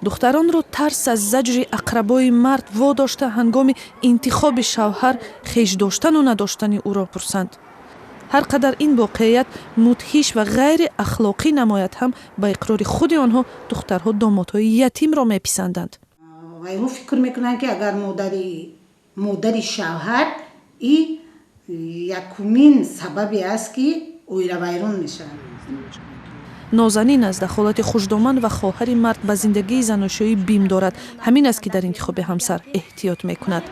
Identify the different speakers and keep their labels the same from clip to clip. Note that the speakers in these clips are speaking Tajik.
Speaker 1: духтаронро тарс аз заҷри ақрабои мард водошта ҳангоми интихоби шавҳар хеш доштану надоштани ӯро пурсанд. ҳар қадар ин воқеият мудҳиш ва ғайри ахлоқӣ намояд ҳам ба иқрори худи онҳо духтарҳо домодҳои ятимро меписанданд.
Speaker 2: вайҳо фикр мекунанд ки агар модари шавҳар и якумин сабаби аст ки оилавайрон мешавад.
Speaker 1: нозанин аз дахолати хушдоман ва хоҳари мард ба зиндагии заношоӣ бим дорад. ҳамин аст ки дар интихоби ҳамсар эҳтиёт мекунад.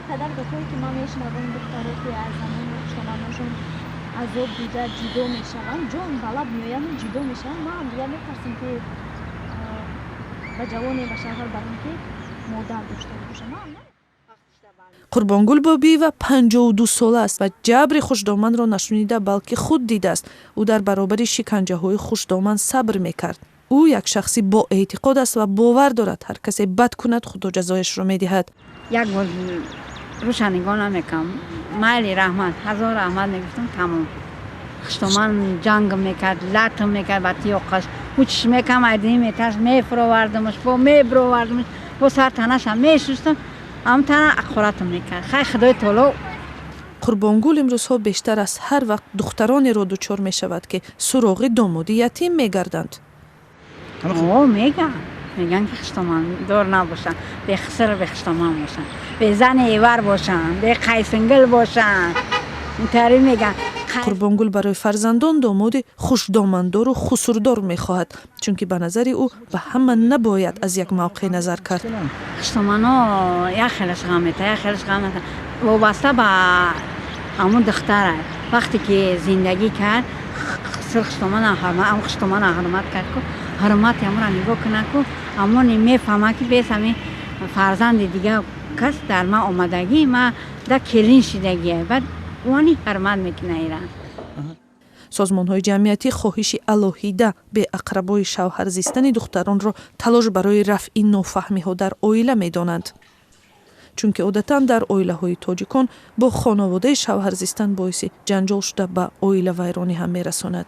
Speaker 1: азоб дида ҷудо мешаванд, ҷон балаб меоянд, ҷудо мешаванд. ма ҳам дигар метарсем ки ба ҷавоне ба шавҳар барем ки модар дошта бошам. қурбонгул бобиева 52 сола аст ва ҷабри хушдоманро нашунида балки худ дидааст. ӯ дар баробари шиканҷаҳои хушдоман сабр мекард. ӯ як шахси бо эътиқод аст ва бовар дорад ҳар касе бад кунад худо ҷазояшро медиҳад.
Speaker 3: як бор рӯша нигоҳ намекардам. майли раҳмат, ҳазор раҳмат мегуфтам, тамом. хушдоман ҷанг мекард, латм мекард ба тиёқаш. ҳучиш мекам айдини меташ мефуровардамаш, бо мебировардамаш, бо сартанашам мешустам. амтана ақоратам мекард. хай худои таоло.
Speaker 1: қурбонгул имрӯзҳо бештар аз ҳар вақт духтаронеро дучор мешавад ки суроғи домоди ятим мегарданд.
Speaker 3: меган ки хушдоман дор набошанд, бехиср бехушдоман бошанд, безани эвар бошанд, беқайсингил бошанд. интари меган.
Speaker 1: қурбонгул барои фарзандон домоди хушдомандору хусурдор мехоҳад, чунки ба назари ӯ ба ҳама набояд аз як мавқеъ назар кард.
Speaker 3: хушдоманҳо як хелаш ғам метавонад вобаста ба ҳамон духтар аст. вақте ки зиндагӣ кард хушдомана ҳурмат кард ку ҳурмати ҳамонро нигоҳ кунад ку ҳамоне мефаҳмад ки бес ҳами фарзанди дигар кас дар ман омадагӣ ма да келин шидагӣ баъд вони ҳурмат мекунад.
Speaker 1: созмонҳои ҷамъиятӣ хоҳиши алоҳида бе ақрабои шавҳар зистани духтаронро талош барои рафъи нофаҳмиҳо дар оила медонанд. чунки одатан дар оилаҳои тоҷикон бо хонаводаи шавҳар зистан боиси ҷанҷол шуда ба оилавайронӣ ҳам мерасонад.